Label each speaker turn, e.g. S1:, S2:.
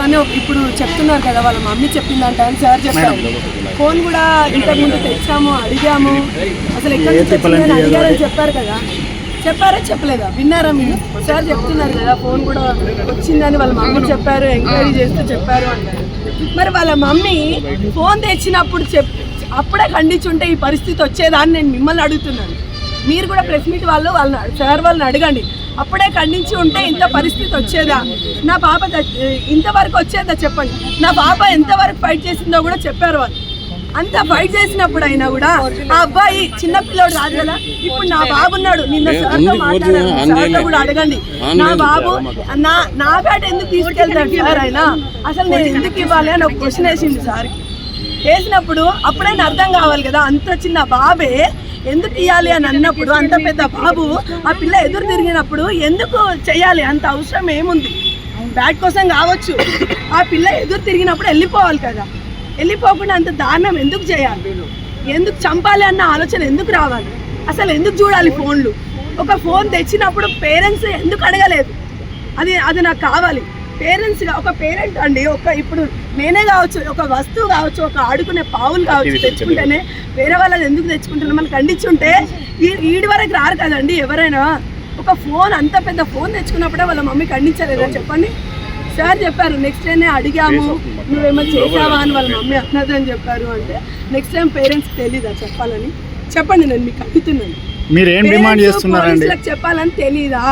S1: అని ఇప్పుడు చెప్తున్నారు కదా, వాళ్ళ మమ్మీ చెప్పిందంట అని సార్ చెప్పారు. ఫోన్ కూడా ఇంతకుముందు తెచ్చాము, అడిగాము, అసలు ఎక్కడి నుంచి వచ్చిందని అడిగారని చెప్పారు కదా. చెప్పారా చెప్పలేదా? విన్నారా మీరు? సార్ చెప్తున్నారు కదా ఫోన్ కూడా వచ్చిందని వాళ్ళ మమ్మీ చెప్పారు, ఎంక్వైరీ చేస్తూ చెప్పారు అన్నారు. మరి వాళ్ళ మమ్మీ ఫోన్ తెచ్చినప్పుడు అప్పుడే ఖండించుంటే ఈ పరిస్థితి వచ్చేదా అని నేను మిమ్మల్ని అడుగుతున్నాను. మీరు కూడా ప్రెస్ మీట్ వాళ్ళని సార్ వాళ్ళని అడగండి. అప్పుడే ఖండించి ఉంటే ఇంత పరిస్థితి వచ్చేదా? నా పాప ఇంతవరకు వచ్చేదా చెప్పండి. నా పాప ఎంతవరకు ఫైట్ చేసిందో కూడా చెప్పారు వాళ్ళు. అంత ఫైట్ చేసినప్పుడు అయినా కూడా ఆ అబ్బాయి చిన్నపిల్లడు రాదు కదా. ఇప్పుడు నా బాబు ఉన్నాడు, నిన్న సార్తో మాట్లాడాను, సార్తో కూడా అడగండి. నా బాబు నా బ్యాట్ ఎందుకు తీసుకెళ్తాడు సార్ అయినా, అసలు నేను ఎందుకు ఇవ్వాలి అని ఒక క్వశ్చన్ వేసింది సార్కి. వేసినప్పుడు అప్పుడైనా అర్థం కావాలి కదా, అంత చిన్న బాబే ఎందుకు ఇవ్వాలి అని అన్నప్పుడు, అంత పెద్ద బాబు ఆ పిల్ల ఎదురు తిరిగినప్పుడు ఎందుకు చెయ్యాలి? అంత అవసరం ఏముంది? బ్యాట్ కోసం కావచ్చు, ఆ పిల్ల ఎదురు తిరిగినప్పుడు వెళ్ళిపోవాలి కదా. వెళ్ళిపోకుండా అంత దారుణం ఎందుకు చేయాలి? ఎందుకు చంపాలి అన్న ఆలోచన ఎందుకు రావాలి? అసలు ఎందుకు చూడాలి ఫోన్లు? ఒక ఫోన్ తెచ్చినప్పుడు పేరెంట్స్ ఎందుకు అడగలేదు? అది నాకు కావాలి. పేరెంట్స్గా ఒక పేరెంట్ అండి, ఇప్పుడు నేనే కావచ్చు, ఒక వస్తువు కావచ్చు, ఒక ఆడుకునే పావులు కావచ్చు తెచ్చుకుంటేనే వేరే వాళ్ళది ఎందుకు తెచ్చుకుంటున్నా? మనకు ఖండించుంటే ఈడి వరకు రారు కదండి ఎవరైనా. ఒక ఫోన్, అంత పెద్ద ఫోన్ తెచ్చుకున్నప్పుడే వాళ్ళ మమ్మీ ఖండించలేదా చెప్పండి? సార్ చెప్పారు నెక్స్ట్ టైం అడిగాము, నువ్వేమో చేసావా అని వాళ్ళ మమ్మీ అన్నదని చెప్పారు. అంటే నెక్స్ట్ టైం పేరెంట్స్ తెలీదా చెప్పాలని? చెప్పండి, నేను మీకు అడుగుతున్నాను.
S2: మీరు ఏం డిమాండ్ చేస్తున్నారండి?
S1: చెప్పాలని తెలీదా?